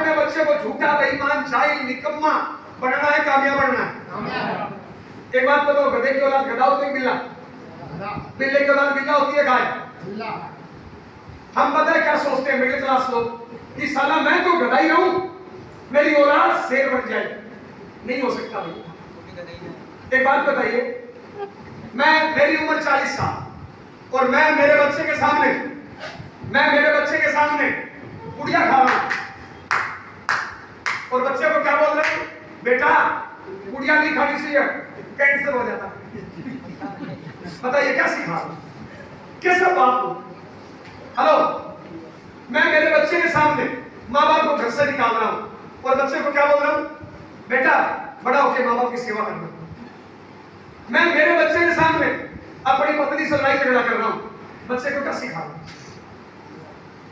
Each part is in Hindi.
अपने बच्चे को झूठा, बेईमान, जाहिल, निकम्मा बनना है, कामयाब बनना है। एक बात बताओ, गधे की औलाद गधा होती है बिल्ला? बिल्ले की औलाद बिल्ला होती है गाय? हम पता है क्या सोचते हैं मिडिल क्लास लोग कि साला मैं तो गधा ही रहूं, मेरी औलाद शेर बन जाए। नहीं हो सकता भाई। एक बात बताइए, मेरी उम्र 40 साल और मैं मेरे बच्चे के सामने गुड़िया खा रहा हूं और बच्चे को क्या बोल रहे हैं? बेटा गुड़िया नहीं खानी चाहिए, कैंसर हो जाता है। बताइए क्या सिखा रहा हूं? कैसा बाप हो? हेलो, मैं मेरे बच्चे के सामने माँ बाप को घर से निकाल रहा हूं और बच्चे को क्या बोल रहा हूं? बेटा बड़ा होकर माँ बाप की सेवा करना। मैं मेरे बच्चे के सामने अपनी पत्नी से लड़ाई झगड़ा कर रहा हूं, बच्चे को क्या सिखा रहा हूं?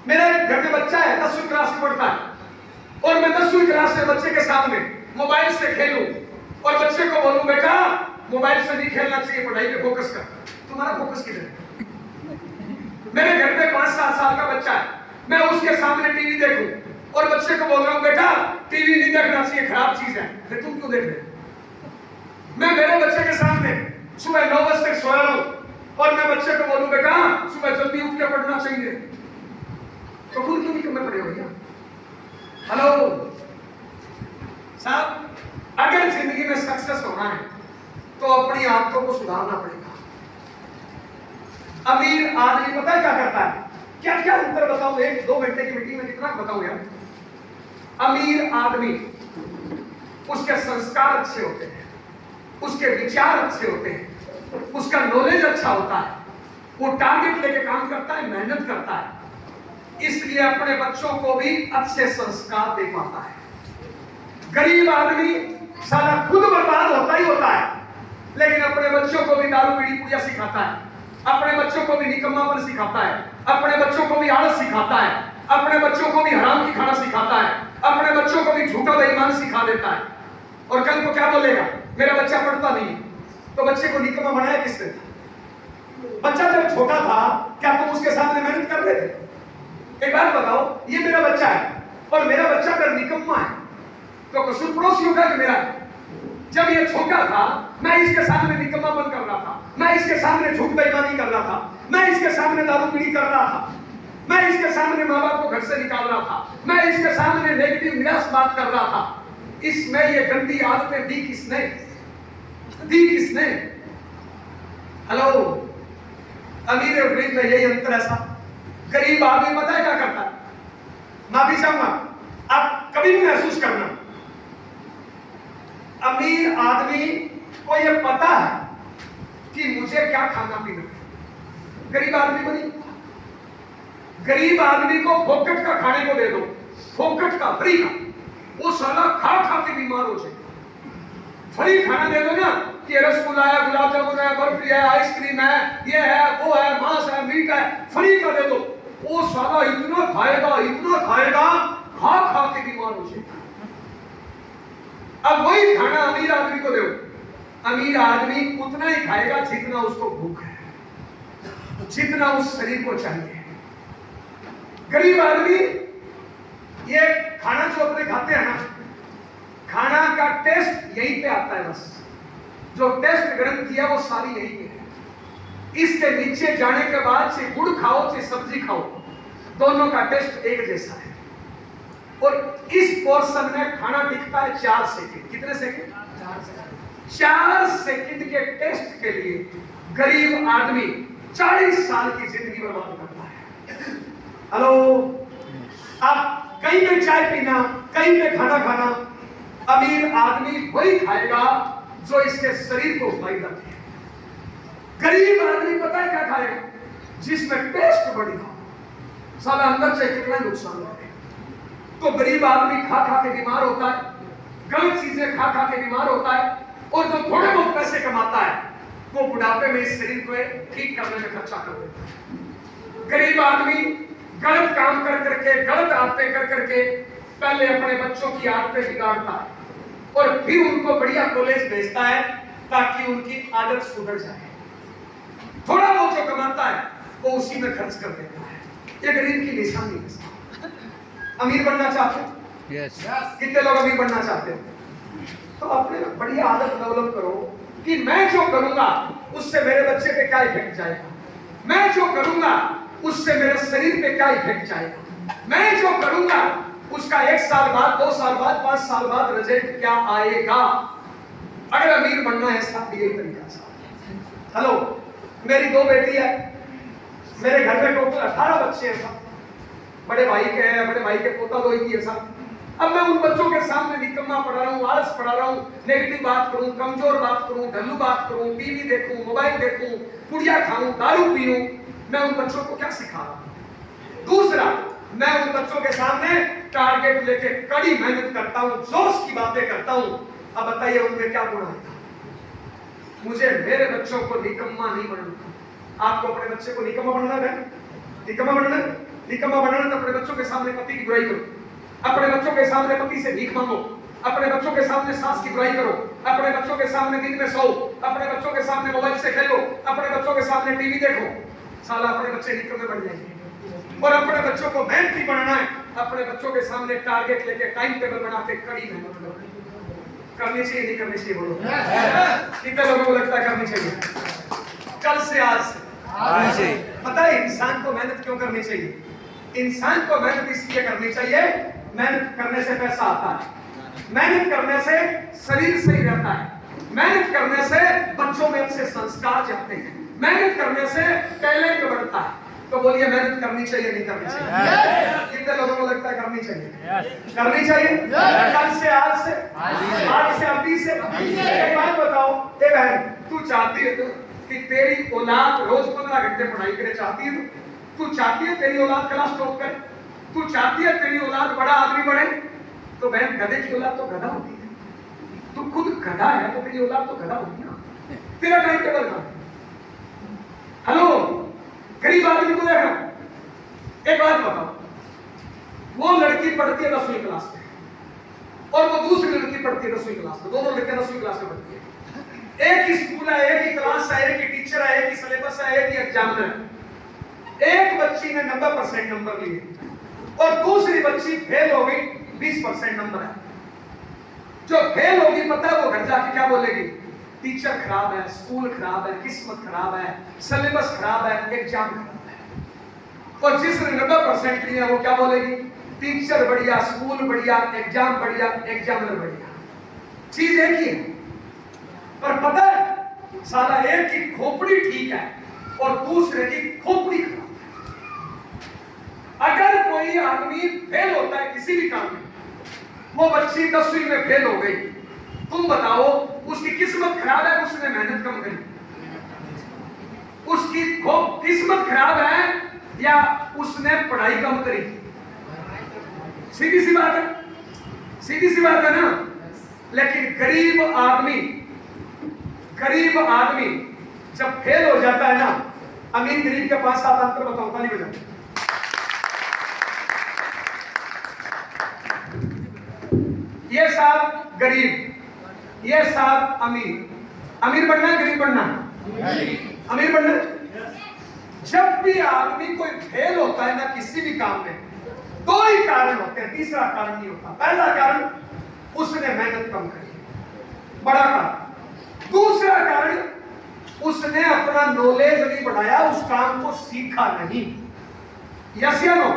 मेरे घर में बच्चा है 10वीं क्लास में पढ़ता है और मैं 10वीं क्लास में बच्चे के सामने मोबाइल से खेलूं और बच्चे को बोलूं बेटा मोबाइल से नहीं खेलना चाहिए, पढ़ाई पे फोकस कर। तुम्हारा फोकस किधर है? मेरे घर में 5-7 साल का बच्चा है, मैं उसके सामने टीवी देखूं और बच्चे को बोल रहा हूं बेटा टीवी नहीं देखना चाहिए, खराब चीज है, फिर तुम क्यों देख रहे हो? मैं मेरे बच्चे के सामने सुबह 9 बजे तक सोया रहूं और मैं बच्चे को बोलूं बेटा सुबह जल्दी उठ के पढ़ना चाहिए, तो खुद क्यों नहीं करना पड़ेगा भैया? हेलो साहब, अगर जिंदगी में सक्सेस होना है तो अपनी आदतों को सुधारना पड़ेगा। अमीर आदमी पता है क्या करता है? क्या क्या अंतर बताऊं, 1-2 घंटे की मीटिंग में कितना बताऊं यार। अमीर आदमी, उसके संस्कार अच्छे होते हैं, उसके विचार अच्छे होते हैं, उसका नॉलेज अच्छा होता है, वो टारगेट लेके काम करता है, मेहनत करता है, इसलिए अपने बच्चों को भी अच्छे संस्कार दे पाता है। गरीब आदमी साला खुद बर्बाद होता ही होता है, लेकिन अपने बच्चों को भी दारू बीड़ी पूजा सिखाता है, अपने बच्चों को भी निकम्मापन सिखाता है, अपने बच्चों को भी आलस सिखाता है, अपने बच्चों को भी हराम की खाना सिखाता है, अपने बच्चों को भी झूठा बेईमान सिखा देता है। और कल को क्या बोलेगा? मेरा बच्चा पढ़ता नहीं है, तो बच्चे को निकम्मा बनाया किसने? बच्चा जब छोटा था क्या तुम उसके सामने मेहनत कर रहे थे? एक बात बताओ, ये मेरा बच्चा है और मेरा बच्चा अगर निकम्मा है तो कसूर पड़ोसियों का कि मेरा है? जब ये छोटा था मैं इसके सामने निकम्मापन कर रहा था, मैं इसके सामने झूठ बेईमानी कर रहा था, मैं इसके सामने दारू पीड़ी कर रहा था, मैं इसके सामने माँ बाप को घर से निकाल रहा था, मैं इसके सामने नेगेटिव निराश बात कर रहा था। इसमें ये गंदी आदतें दी किसने? हेलो, अमीर और गरीब में यही अंतर ऐसा। गरीब आदमी पता है क्या करता है? माफी चाहूंगा, आप कभी भी महसूस करना, अमीर आदमी को ये पता है कि मुझे क्या खाना पीना है, गरीब आदमी को नहीं। गरीब आदमी को फोकट का खाने को दे दो, फोकट का, फ्री का, वो साला खा खा के बीमार हो जाए। फ्री खाना दे दो ना कि रसगुल्ला है, गुलाब जामुन है, बर्फी है, आइसक्रीम है, ये है, वो है, मांस है, मीट है, फ्री का दे दो, वो साला इतना खाएगा, खा खा के बीमार हो जाएगा। अब वही खाना अमीर आदमी को दो, अमीर आदमी उतना ही खाएगा जितना उसको भूख है, जितना उस शरीर को चाहिए। गरीब आदमी ये खाना जो अपने खाते हैं ना, खाना का टेस्ट यहीं पे आता है, बस जो टेस्ट ग्रंथ किया वो सारी यहीं पे है। इसके नीचे जाने के बाद चाहे गुड़ खाओ चाहे सब्जी खाओ, दोनों का टेस्ट एक जैसा है। और इस पोर्शन में खाना टिकता है 4 सेकंड। कितने सेकंड? 4 सेकंड के टेस्ट के लिए गरीब आदमी 40 साल की जिंदगी बर्बाद करता है। हेलो, आप कहीं पे चाय पीना, कहीं पे खाना खाना, अमीर आदमी वही खाएगा जो इसके शरीर को फायदा दे। गरीब आदमी पता है क्या खाएगा? जिसमें टेस्ट बढ़िया, साला अंदर से कितना नुकसान है। तो गरीब आदमी खा खा के बीमार होता है, गलत चीजें खा खा के बीमार होता है, और जो थोड़े बहुत पैसे कमाता है वो बुढ़ापे में इस शरीर को ठीक करने में खर्चा कर देता है। गरीब आदमी गलत काम कर करके, गलत आदतें कर करके पहले अपने बच्चों की आदतें बिगाड़ता है और फिर उनको बढ़िया कॉलेज भेजता है ताकि उनकी आदत सुधर जाए। थोड़ा बहुत जो कमाता है वो उसी में खर्च कर देता है। ये गरीब की निशानी है। अमीर बनना चाहते हो? कितने लोग अमीर बनना चाहते हो? तो अपने बड़ी आदत डेवलप करो कि मैं जो करूंगा उससे मेरे बच्चे पे क्या इफेक्ट जाएगा, मैं जो करूंगा उससे मेरे शरीर पे क्या इफेक्ट जाएगा, मैं जो करूंगा उसका 1 साल बाद, 2 साल बाद, 5 साल बाद रिजल्ट क्या आएगा। अगर अमीर बनना है साहब यही तरीका साहब। हेलो, मेरी 2 बेटी है, मेरे घर में टोटल 18 बच्चे हैं साहब, बड़े भाई के हैं, बड़े भाई के पोता दोई की है साहब। अब मैं उन बच्चों के सामने निकम्मा पढ़ा रहा हूँ, आलस पढ़ा रहा हूँ, नेगेटिव बात करूँ, कमजोर बात करूँ, ढल्लू बात करूँ, टीवी देखूँ, मोबाइल देखूँ, पुड़िया खाऊं, दारू पीऊं, मैं उन बच्चों को क्या सिखा रहा हूँ? दूसरा, मैं उन बच्चों के सामने टारगेट लेके कड़ी मेहनत करता हूँ, जोश की बातें करता हूँ। अब बताइए उनमें क्या गुण आएगा? मुझे मेरे बच्चों को निकम्मा नहीं बनना। आपको अपने बच्चे को निकम्मा बनना है? निकम्मा बनना है? निकम्मा बनाना तो अपने बच्चों के सामने पति की बुराई करो, अपने बच्चों के सामने पति से भीख मांगो, अपने बच्चों के सामने सास की बुराई करो, अपने बच्चों के सामने दिन में सो, अपने बच्चों के सामने मोबाइल से खेलो, अपने बच्चों के सामने टीवी देखो, साला अपने बच्चे निकम्मे बन जाएंगे। और अपने बच्चों को मेहनती बनाना है, अपने बच्चों के सामने टारगेट लेके टाइम टेबल बना के कड़ी मेहनत करो। करनी चाहिए नहीं करनी चाहिए बोलो? कितने लोगों को लगता है करनी चाहिए? कल से आज से पता है इंसान को मेहनत क्यों करनी चाहिए? इंसान को मेहनत इसलिए करनी चाहिए, मेहनत करने से पैसा आता है, मेहनत करने से शरीर सही रहता है, मेहनत करने से बच्चों में अच्छे संस्कार जाते हैं, मेहनत करने से टैलेंट बढ़ता है। तो बोलिए मेहनत करनी चाहिए नहीं करनी चाहिए? कितने लोगों को लगता है करनी चाहिए? करनी चाहिए। कल से आज से अभी से। एक बात बताओ, ए बहन, तू चाहती है कि तेरी औलाद रोज 15 घंटे पढ़ाई करे? चाहती है? तू चाहती है तेरी औलाद क्लास टॉप करे? तू चाहती है तेरी औलाद बड़ा आदमी बने? तो बहन, गधे की औलाद तो गधा होती है। तू खुद गधा है तो तेरी औलाद तो गधा होगी ना। तेरा टाइम टेबल कहां? हेलो, गरीब आदमी को देखना। एक बात बताओ, वो लड़की पढ़ती है 10वीं क्लास में और वो दूसरी लड़की पढ़ती है 10वीं क्लास में, दोनों लड़कियां 10वीं क्लास में पढ़ती है। एक ही स्कूल है, एक ही क्लास है, एक ही टीचर है, एक ही सिलेबस है, एक ही एग्जामिनर है। एक बच्ची ने 90% नंबर लिए और दूसरी बच्ची फेल हो गई, 20% नंबर है। जो फेल होगी पता है वो घर जाके क्या बोलेगी? टीचर खराब है, स्कूल खराब है, किस्मत खराब है, सिलेबस खराब है, एग्जाम खराब है। और जिसने 90% लिए वो क्या बोलेगी? टीचर बढ़िया, स्कूल बढ़िया, एग्जाम बढ़िया, एग्जामिनर बढ़िया। चीज एक ही है, पर पता है साला एक की खोपड़ी ठीक है और दूसरे की खोपड़ी खराब है। अगर कोई आदमी फेल होता है किसी भी काम में, वो बच्ची 10वीं में फेल हो गई, तुम बताओ उसकी किस्मत खराब है, उसने मेहनत कम करी? उसकी किस्मत खराब है या उसने पढ़ाई कम करी? सीधी सी बात है, सीधी सी बात है ना। लेकिन गरीब आदमी जब फेल हो जाता है ना, अमीर गरीब के पास साथ अंतर बताओ, ताली बजाओ। ये साहब गरीब, ये साहब अमीर। अमीर बनना है गरीब बनना? अमीर बनना। जब भी आदमी कोई फेल होता है ना किसी भी काम में, 2 ही कारण होते हैं, तीसरा कारण नहीं होता। पहला कारण उसने मेहनत कम करी, बड़ा कारण। दूसरा कारण उसने अपना नॉलेज नहीं बढ़ाया, उस काम को सीखा नहीं। यस या नो?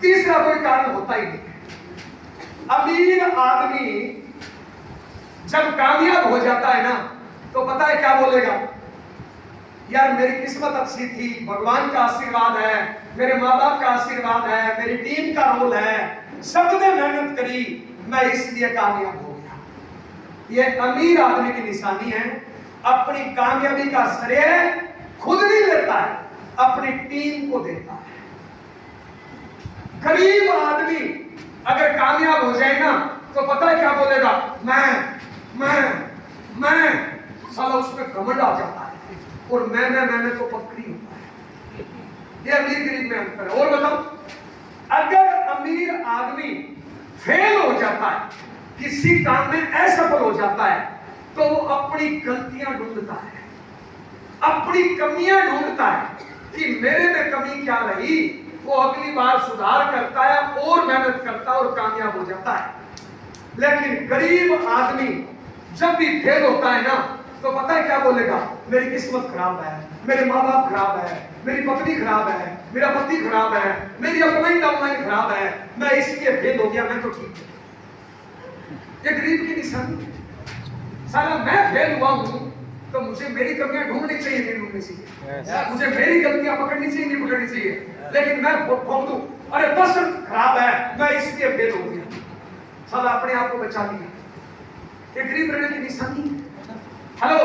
तीसरा कोई कारण होता ही नहीं। अमीर आदमी जब कामयाब हो जाता है ना तो पता है क्या बोलेगा? यार मेरी किस्मत अच्छी थी, भगवान का आशीर्वाद है, मेरे माँ बाप का आशीर्वाद है, मेरी टीम का रोल है, सबने मेहनत करी, मैं इसलिए कामयाब हो गया। ये अमीर आदमी की निशानी है। अपनी कामयाबी का श्रेय खुद नहीं लेता है, अपनी टीम को देता है। गरीब आदमी अगर कामयाब हो जाए ना तो पता है क्या बोलेगा? मैं साला उसमें घमंड आ जाता है और मैं तो पक्की होता है। ये अमीर गरीब में अंतर है। और बताओ, अगर अमीर आदमी फेल हो जाता है, किसी काम में असफल हो जाता है, तो वो अपनी गलतियां ढूंढता है, अपनी कमियां ढूंढता है कि मेरे में कमी क्या रही, वो अगली बार सुधार करता है और मेहनत करता है और कामयाब हो जाता है। लेकिन गरीब आदमी जब भी फेल होता है ना, तो पता है क्या बोलेगा? मेरी किस्मत खराब है, मेरे माँ बाप खराब है, मेरी पत्नी खराब है, मेरा पति खराब है, मेरी अपलाइन डाउनलाइन खराब है, मैं इसलिए फेल हो गया, मैं तो ठीक हूं। ये गरीब की निशानी है। साला मैं फेल हुआ हूं तो मुझे मेरी कमियां ढूंढनी चाहिए, नहीं ढूंढनी चाहिए। मुझे मेरी गलतियां पकड़नी चाहिए, नहीं पकड़नी चाहिए। लेकिन मैं भोग दूं, अरे बस खराब है, मैं इसलिए फेल हो गया। साला अपने आप को बचा लिया। ये गरीब रहने की निशानी है। हेलो,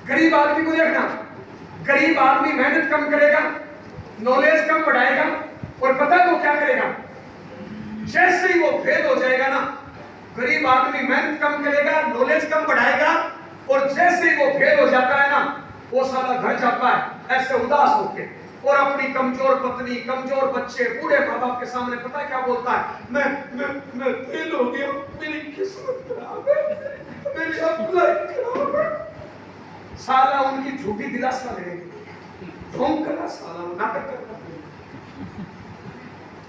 गरीब आदमी को देखना। गरीब आदमी मेहनत कम करेगा, नॉलेज कम बढ़ाएगा, और पता है वो क्या करेगा? जैसे ही वो फेल हो जाएगा ना, गरीब आदमी मेहनत कम करेगा, नॉलेज कम बढ़ाएगा, और जैसे ही वो फेल हो जाता है ना, वो साला घर जाता है ऐसे उदास होके, और अपनी कमजोर पत्नी, कमजोर बच्चे, बूढ़े माँ बाप के सामने पता है क्या बोलता है? मैं फेल हो गया, मेरी किस्मत खराब है, मेरी अप्लाई खराब है। साला उनकी झूठी दिलासा लेगी, ढोंग करा साला, नाटक करता।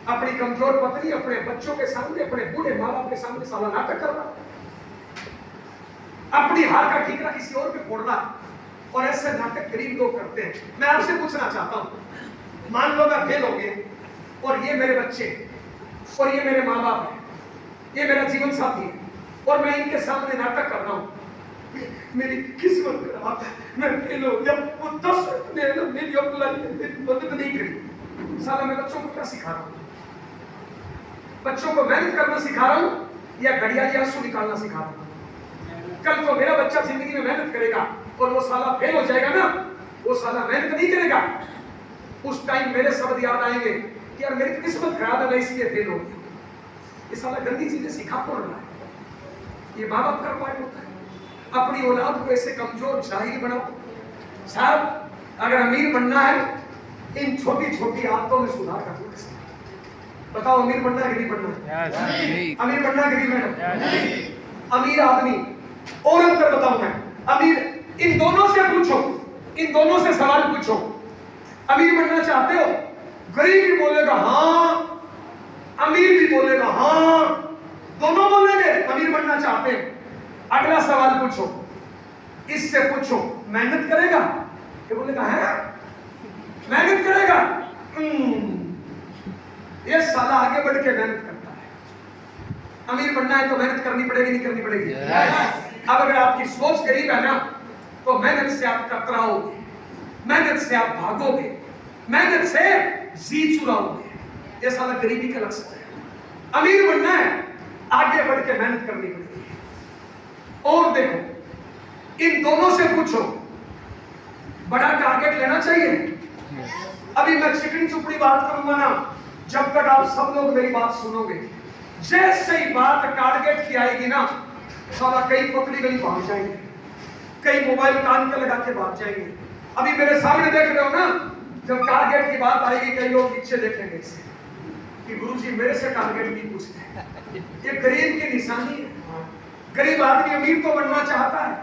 अपनी कमजोर पत्नी, अपने बच्चों के सामने, अपने बूढ़े माँ बाप के सामने साला नाटक कर रहा, अपनी हार का ठीकरा किसी और पे फोड़ रहा है। और ऐसे नाटक गरीब लोग करते हैं। मैं आपसे पूछना चाहता हूं, मान लो मैं फेल हो गया, और ये मेरे बच्चे, और ये मेरे माँ बाप है, ये मेरा जीवन साथी है, और मैं इनके सामने नाटक कर रहा हूं, मेरी किस्मत खराब है, मैं फेल हो गया, वो 10 ने मेरी मदद नहीं करी। साला मैं बच्चों को क्या सिखा रहा हूं? बच्चों को मेहनत करना सिखा रहा हूं या घड़ियाली आंसू निकालना सिखा रहा हूं? कल को मेरा बच्चा जिंदगी में मेहनत करेगा और वो साला फेल हो जाएगा ना, वो साला मेहनत नहीं करेगा, उस टाइम मेरे शब्द याद आएंगे कि यार मेरी किस्मत खराब है, मैं इसलिए फेल हो गया। ये साला गंदी चीजें सिखा कौन रहा है? ये माँ बाप का पार्ट होता है। अपनी औलाद को ऐसे कमजोर जाहिल बनाओ। साहब, अगर अमीर बनना है, इन छोटी छोटी आदतों में सुधार कर दो। बताओ, अमीर बनना है, गरीब बनना है? अमीर बनना है, गरीब बनना? अमीर आदमी, और अंतर बताऊं मैं, अमीर, इन दोनों से पूछो, इन दोनों से सवाल पूछो, अमीर बनना चाहते हो? गरीब भी बोलेगा हाँ, अमीर भी बोलेगा हाँ, दोनों बोलेंगे अमीर बनना चाहते हैं। अगला सवाल पूछो, इससे पूछो मेहनत करेगा? ये बोलेगा है, मेहनत करेगा। ये साला आगे बढ़ के मेहनत करता है। अमीर बनना है तो मेहनत करनी पड़ेगी, नहीं करनी पड़ेगी? अब अगर आपकी सोच गरीब है ना, तो मेहनत से आप कतराओगे, मेहनत से आप भागोगे, मेहनत से जी चुराओगे। ये साला गरीबी का लक्षण है। अमीर बनना है, आगे बढ़ के मेहनत करनी पड़ेगी। और देखो, इन दोनों से पूछो, बड़ा टारगेट लेना चाहिए? अभी मैं चिकनी चुपड़ी बात करूंगा ना, जब तक आप सब लोग मेरी बात सुनोगे, जैसे ही बात टारगेट की आएगी ना, साला कई पतली गली भाग जाएंगे, कई मोबाइल कान पे लगा के भाग जाएंगे। अभी मेरे सामने देख रहे हो ना, जब टारगेट की बात आएगी, कई लोग पीछे देखेंगे इससे कि गुरुजी मेरे से टारगेट नहीं पूछते। ये गरीब की निशानी है। गरीब आदमी अमीर तो बनना चाहता है,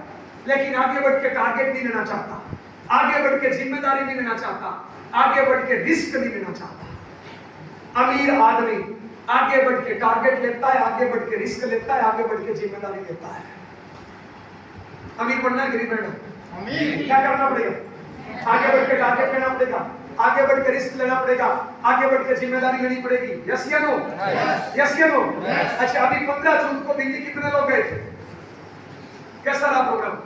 लेकिन आगे बढ़ के टारगेट नहीं लेना चाहता, आगे बढ़ के जिम्मेदारी नहीं लेना चाहता, आगे बढ़ के रिस्क नहीं लेना चाहता। अमीर आदमी आगे बढ़ के टारगेट लेता है, आगे बढ़ के रिस्क लेता है, आगे बढ़ के जिम्मेदारी लेता है। अमीर बनना है, गरीब बनना? क्या करना पड़ेगा? आगे बढ़ के टारगेट लेना पड़ेगा, आगे बढ़ के रिस्क लेना पड़ेगा, आगे बढ़ के जिम्मेदारी लेनी पड़ेगी। यस या नो? यस या नो? अच्छा, अभी 15 जून को दिल्ली कितने लोग गए थे? कैसा रहा प्रोग्राम?